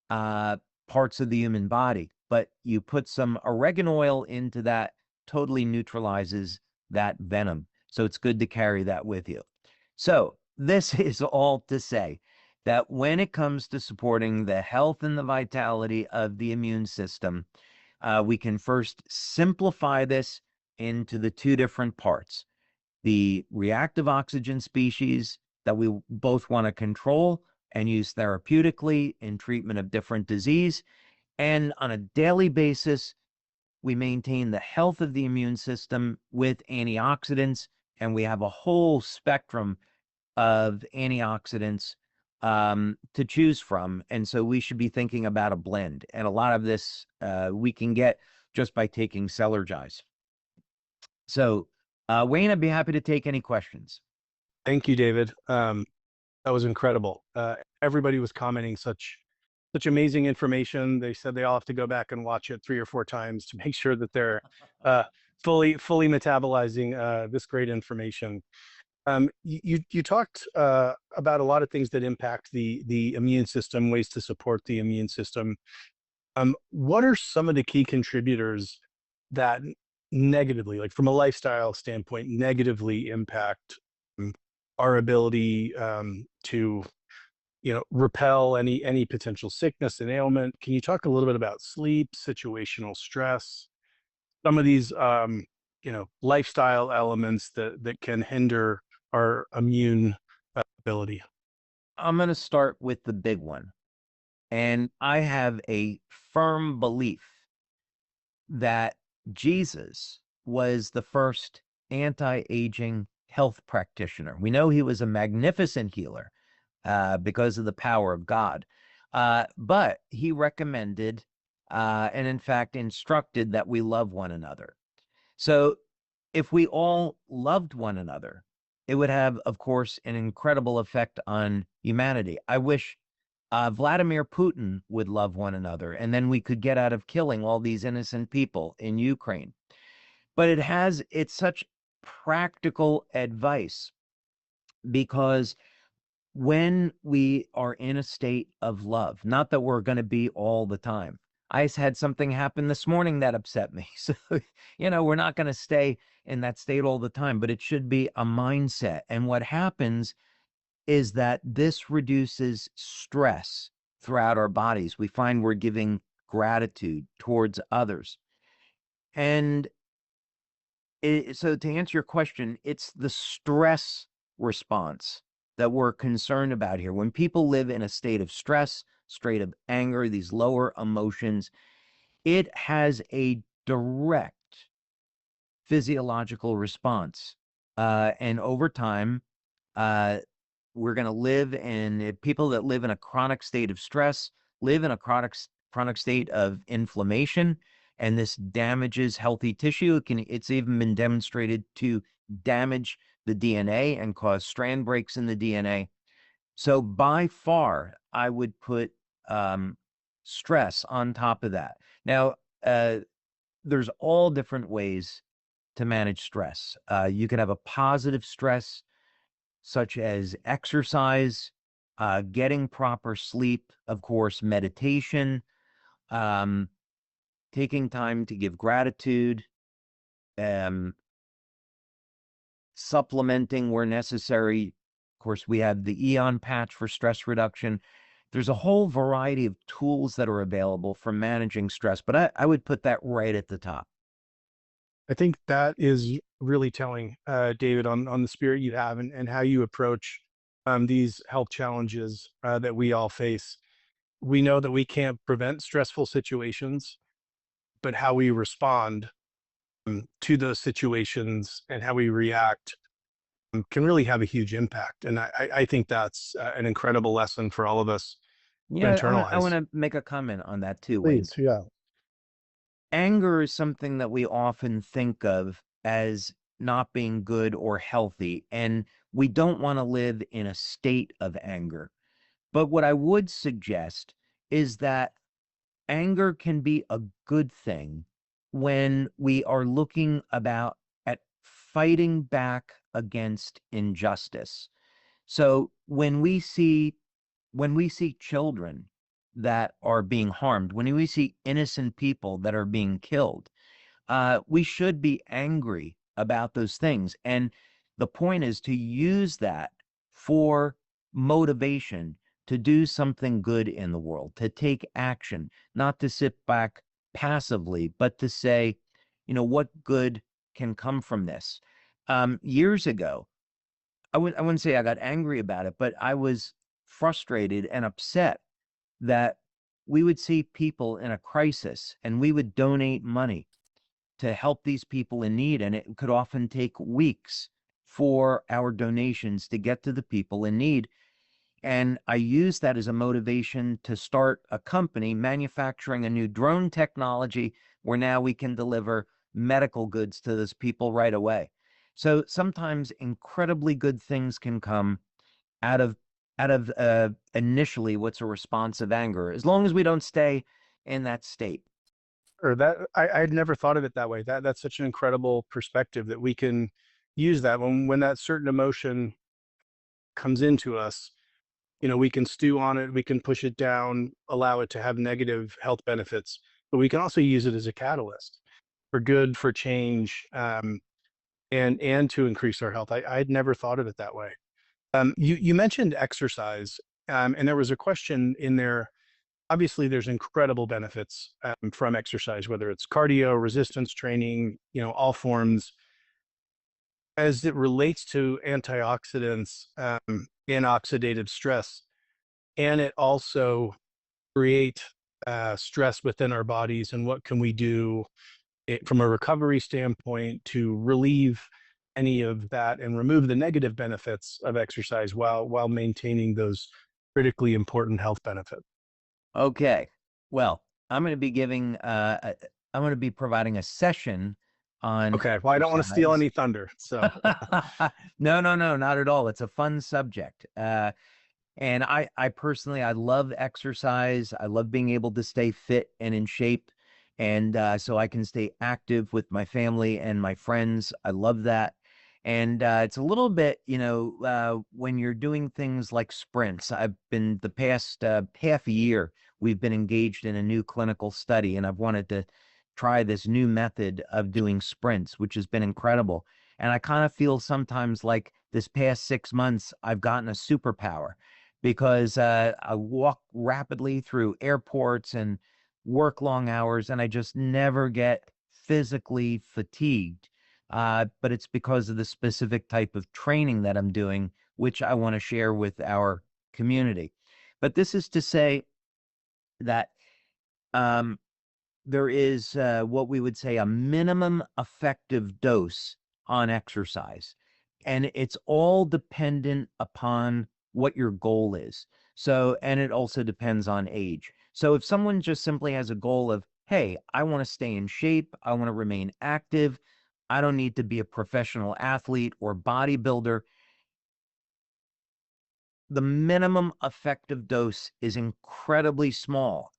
S2: parts of the human body. But you put some oregano oil into that, totally neutralizes that venom. So it's good to carry that with you. So this is all to say that when it comes to supporting the health and the vitality of the immune system, we can first simplify this into the 2 different parts: the reactive oxygen species that we both want to control and use therapeutically in treatment of different disease, and on a daily basis, we maintain the health of the immune system with antioxidants, and we have a whole spectrum of antioxidants to choose from. And so we should be thinking about a blend. And a lot of this we can get just by taking Celergize. So, Wayne, I'd be happy to take any questions.
S1: Thank you, David. That was incredible. Everybody was commenting such amazing information. They said they all have to go back and watch it 3 or 4 times to make sure that they're fully metabolizing this great information. You talked about a lot of things that impact the immune system, ways to support the immune system. What are some of the key contributors that negatively, like from a lifestyle standpoint, negatively impact our ability to, repel any potential sickness and ailment? Can you talk a little bit about sleep, situational stress, some of these lifestyle elements that can hinder our immune ability?
S2: I'm going to start with the big one. And I have a firm belief that Jesus was the first anti-aging health practitioner. We know he was a magnificent healer because of the power of God. But he recommended and in fact instructed that we love one another. So if we all loved one another, it would have, of course, an incredible effect on humanity. I wish Vladimir Putin would love one another, and then we could get out of killing all these innocent people in Ukraine. But it's such practical advice, because when we are in a state of love, not that we're going to be all the time. I had something happen this morning that upset me. So, we're not going to stay in that state all the time, but it should be a mindset. And what happens is that this reduces stress throughout our bodies. We find we're giving gratitude towards others. And so to answer your question, it's the stress response that we're concerned about here. When people live in a state of stress, state of anger, these lower emotions, it has a direct physiological response. And over time, we're going to live in people that live in a chronic state of stress, live in a chronic state of inflammation, and this damages healthy tissue. It's even been demonstrated to damage the DNA and cause strand breaks in the DNA. So by far, I would put stress on top of that. Now, there's all different ways to manage stress. You can have a positive stress, such as exercise, getting proper sleep, of course, meditation, taking time to give gratitude, supplementing where necessary. Of course, we have the Eon patch for stress reduction. There's a whole variety of tools that are available for managing stress, but I would put that right at the top.
S1: I think that is really telling, David, on the spirit you have and how you approach these health challenges that we all face. We know that we can't prevent stressful situations, but how we respond to those situations and how we react can really have a huge impact. And I think that's an incredible lesson for all of us to
S2: Yeah, I
S1: internalize.
S2: want to make a comment on that too, Wayne.
S1: Please, yeah.
S2: Anger is something that we often think of as not being good or healthy, and we don't want to live in a state of anger. But what I would suggest is that anger can be a good thing when we are looking at fighting back against injustice. So when we see children that are being harmed, when we see innocent people that are being killed, we should be angry about those things. And the point is to use that for motivation to do something good in the world, to take action, not to sit back passively, but to say, what good can come from this? Years ago, I wouldn't say I got angry about it, but I was frustrated and upset that we would see people in a crisis and we would donate money. to help these people in need, and it could often take weeks for our donations to get to the people in need. And I use that as a motivation to start a company manufacturing a new drone technology where now we can deliver medical goods to those people right away. So sometimes incredibly good things can come out of initially what's a response of anger, as long as we don't stay in that state.
S1: Or that I'd never thought of it that way. That's such an incredible perspective that we can use that when that certain emotion comes into us, we can stew on it, we can push it down, allow it to have negative health benefits, but we can also use it as a catalyst for good, for change, and to increase our health. I'd never thought of it that way. You mentioned exercise, and there was a question in there. Obviously, there's incredible benefits from exercise, whether it's cardio, resistance training, all forms. As it relates to antioxidants and oxidative stress, and it also create stress within our bodies, and what can we do from a recovery standpoint to relieve any of that and remove the negative benefits of exercise while maintaining those critically important health benefits.
S2: Okay. Well, I'm going to be I'm going to be providing a session on
S1: Okay, well, I don't want to steal
S2: exercise.
S1: any thunder, so
S2: No, no, no, not at all. It's a fun subject. And I personally, I love exercise. I love being able to stay fit and in shape. And so I can stay active with my family and my friends. I love that. And it's a little bit, when you're doing things like sprints. I've been the past half a year, we've been engaged in a new clinical study, and I've wanted to try this new method of doing sprints, which has been incredible. And I kind of feel sometimes like this past 6 months, I've gotten a superpower because I walk rapidly through airports and work long hours, and I just never get physically fatigued. But it's because of the specific type of training that I'm doing, which I want to share with our community. But this is to say that um, there is what we would say a minimum effective dose on exercise. And it's all dependent upon what your goal is. So, and it also depends on age. So if someone just simply has a goal of, hey, I want to stay in shape, I want to remain active, I don't need to be a professional athlete or bodybuilder, the minimum effective dose is incredibly small.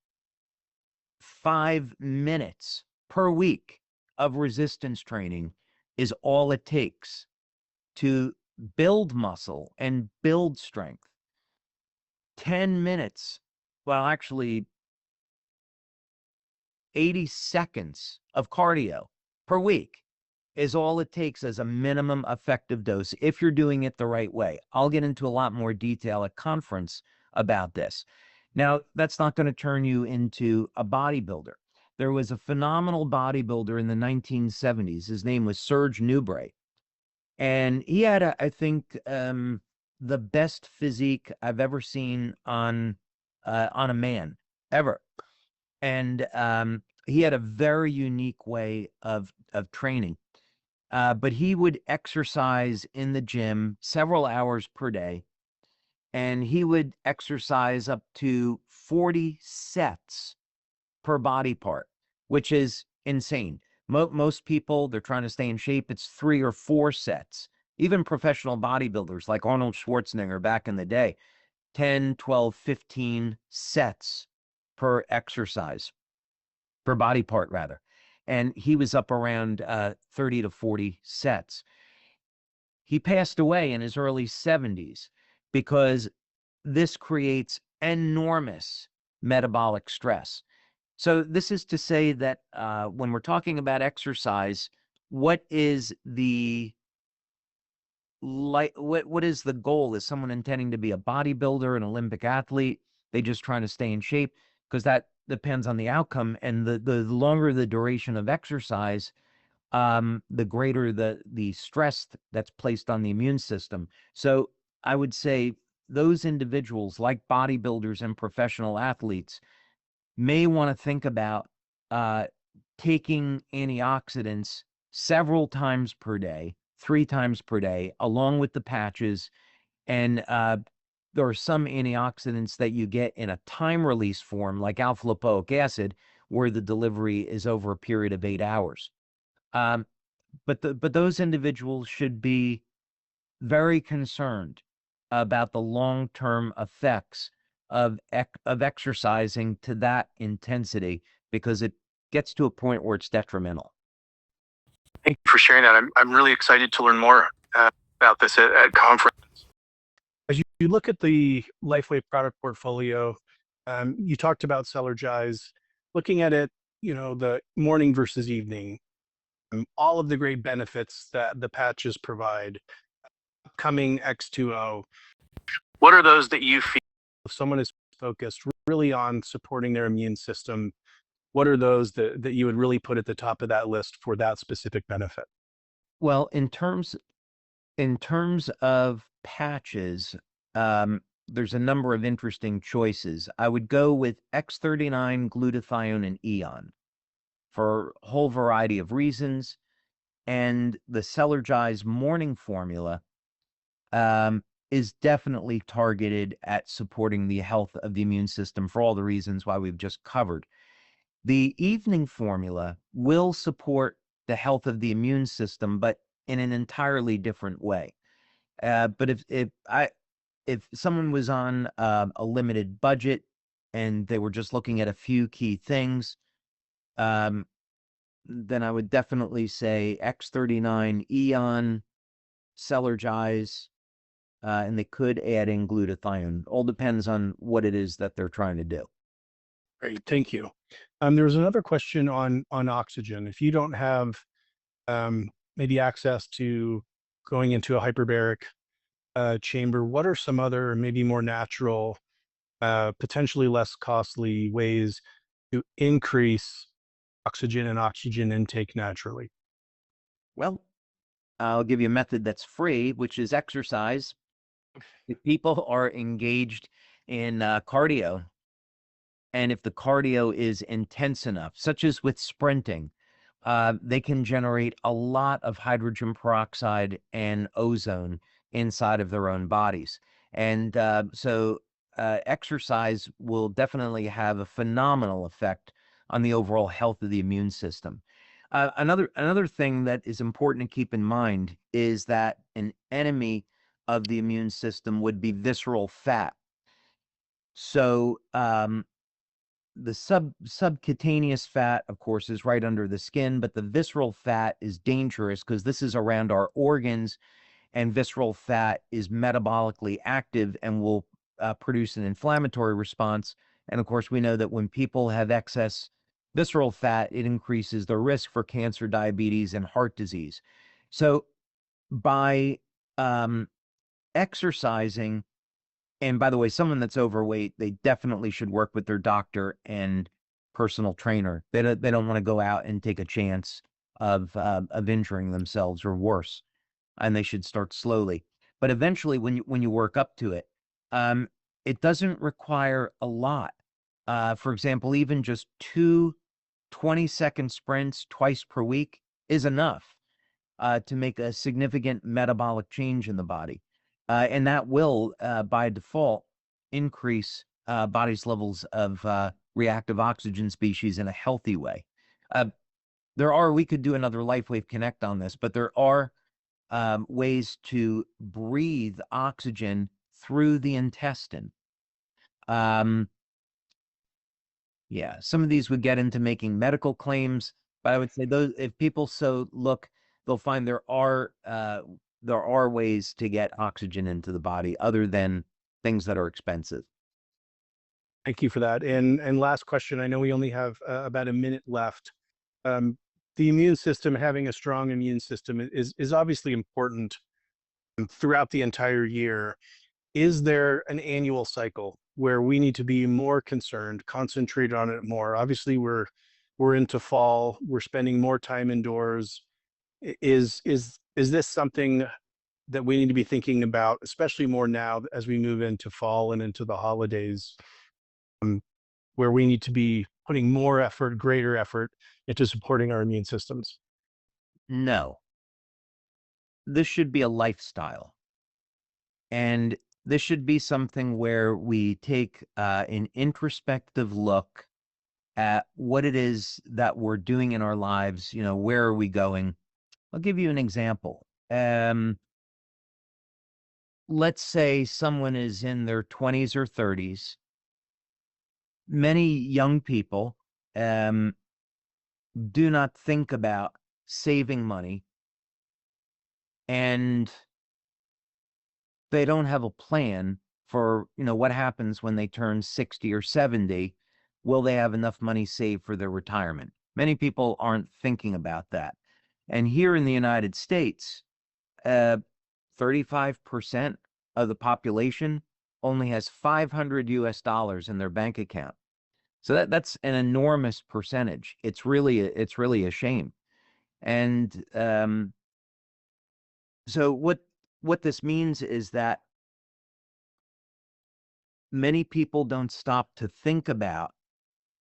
S2: 5 minutes per week of resistance training is all it takes to build muscle and build strength. 10 minutes, well, actually, 80 seconds of cardio per week is all it takes as a minimum effective dose if you're doing it the right way. I'll get into a lot more detail at conference about this. Now, that's not going to turn you into a bodybuilder. There was a phenomenal bodybuilder in the 1970s. His name was Serge Nubret. And he had, I think, the best physique I've ever seen on a man ever. And he had a very unique way of training. But he would exercise in the gym several hours per day, and he would exercise up to 40 sets per body part, which is insane. Most people, they're trying to stay in shape, it's 3 or 4 sets. Even professional bodybuilders like Arnold Schwarzenegger back in the day, 10, 12, 15 sets per exercise, per body part rather. And he was up around 30 to 40 sets. He passed away in his early 70s because this creates enormous metabolic stress. So this is to say that when we're talking about exercise, what is the what is the goal? Is someone intending to be a bodybuilder, an Olympic athlete? They just trying to stay in shape? Because that depends on the outcome. And the longer the duration of exercise, the greater the stress that's placed on the immune system. So I would say those individuals, like bodybuilders and professional athletes, may want to think about taking antioxidants several times per day, 3 times per day, along with the patches. And there are some antioxidants that you get in a time release form, like alpha lipoic acid, where the delivery is over a period of 8 hours. But those individuals should be very concerned about the long-term effects of exercising to that intensity, because it gets to a point where it's detrimental.
S1: Thank you for sharing that. I'm really excited to learn more about this at conference. As you look at the LifeWave product portfolio, you talked about Celergize. Looking at it, the morning versus evening, all of the great benefits that the patches provide, upcoming X2O. What are those that you feel, if someone is focused really on supporting their immune system, what are those that you would really put at the top of that list for that specific benefit?
S2: Well, in terms of patches, there's a number of interesting choices. I would go with X39, glutathione, and Eon for a whole variety of reasons. And the Celergize morning formula is definitely targeted at supporting the health of the immune system for all the reasons why we've just covered. The evening formula will support the health of the immune system, but in an entirely different way. But if someone was on a limited budget and they were just looking at a few key things, then I would definitely say X39, Eon, Celergize, and they could add in glutathione. All depends on what it is that they're trying to do.
S1: Great, thank you. There was another question on oxygen. If you don't have maybe access to going into a hyperbaric chamber, what are some other maybe more natural, potentially less costly ways to increase oxygen and oxygen intake naturally?
S2: Well, I'll give you a method that's free, which is exercise. If people are engaged in cardio, and if the cardio is intense enough, such as with sprinting, they can generate a lot of hydrogen peroxide and ozone inside of their own bodies. And so exercise will definitely have a phenomenal effect on the overall health of the immune system. Another thing that is important to keep in mind is that an enemy of the immune system would be visceral fat. So the subcutaneous fat, of course, is right under the skin, but the visceral fat is dangerous because this is around our organs, and visceral fat is metabolically active and will produce an inflammatory response. And of course, we know that when people have excess visceral fat, it increases their risk for cancer, diabetes, and heart disease. So by exercising, and by the way, someone that's overweight, they definitely should work with their doctor and personal trainer. They don't want to go out and take a chance of injuring themselves or worse, and they should start slowly. But eventually, when you work up to it, it doesn't require a lot. For example, even just 2 20-second sprints twice per week is enough to make a significant metabolic change in the body. And that will, by default, increase body's levels of reactive oxygen species in a healthy way. We could do another LifeWave Connect on this, but there are ways to breathe oxygen through the intestine. Yeah, some of these would get into making medical claims, but I would say those, if people so look, they'll find there are ways to get oxygen into the body other than things that are expensive.
S1: Thank you for that. And last question, I know we only have about a minute left. The immune system, having a strong immune system is obviously important throughout the entire year. Is there an annual cycle where we need to be more concerned, concentrate on it more? Obviously, we're into fall, we're spending more time indoors. Is this something that we need to be thinking about, especially more now as we move into fall and into the holidays, where we need to be putting more effort, greater effort into supporting our immune systems?
S2: No, this should be a lifestyle. And this should be something where we take an introspective look at what it is that we're doing in our lives. You know, where are we going? I'll give you an example. Let's say someone is in their 20s or 30s. Many young people do not think about saving money, and they don't have a plan for, what happens when they turn 60 or 70. Will they have enough money saved for their retirement? Many people aren't thinking about that. And here in the United States, 35% of the population only has $500 in their bank account. So that's an enormous percentage. It's really a shame. And so what this means is that many people don't stop to think about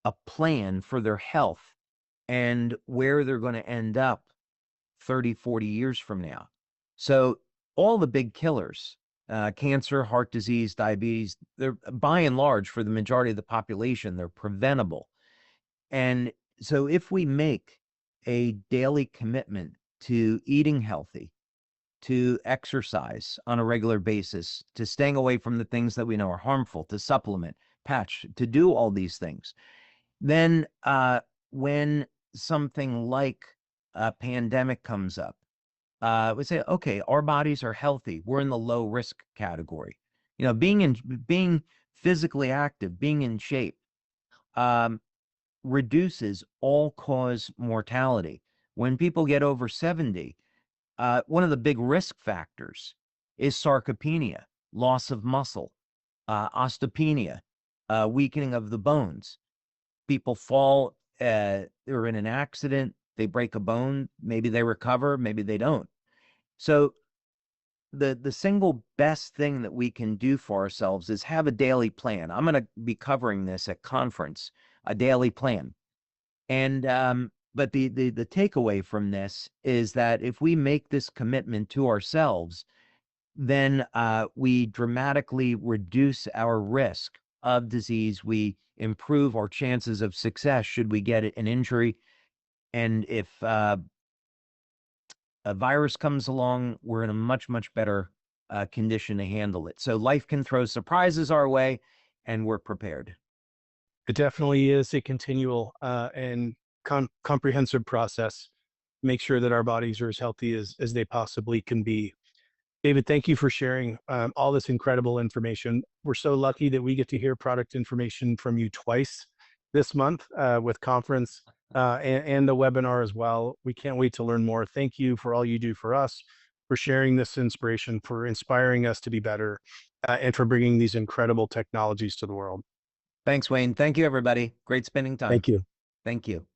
S2: a plan for their health and where they're going to end up 30, 40 years from now. So all the big killers, cancer, heart disease, diabetes, they're by and large, for the majority of the population, they're preventable. And so if we make a daily commitment to eating healthy, to exercise on a regular basis, to staying away from the things that we know are harmful, to supplement, patch, to do all these things, then when something like a pandemic comes up, we say, okay, our bodies are healthy. We're in the low risk category. Being physically active, being in shape, reduces all-cause mortality. When people get over 70, one of the big risk factors is sarcopenia, loss of muscle, osteopenia, weakening of the bones. People fall, they're in an accident, they break a bone, maybe they recover, maybe they don't. So the single best thing that we can do for ourselves is have a daily plan. I'm going to be covering this at conference, a daily plan. And but the takeaway from this is that if we make this commitment to ourselves, then we dramatically reduce our risk of disease. We improve our chances of success should we get an injury. And if a virus comes along, we're in a much, much better condition to handle it. So life can throw surprises our way, and we're prepared.
S1: It definitely is a continual and comprehensive process. Make sure that our bodies are as healthy as they possibly can be. David, thank you for sharing all this incredible information. We're so lucky that we get to hear product information from you twice this month with conference and the webinar as well. We can't wait to learn more. Thank you for all you do for us, for sharing this inspiration, for inspiring us to be better, and for bringing these incredible technologies to the world.
S2: Thanks, Wayne. Thank you, everybody. Great spending time.
S1: Thank you.
S2: Thank you.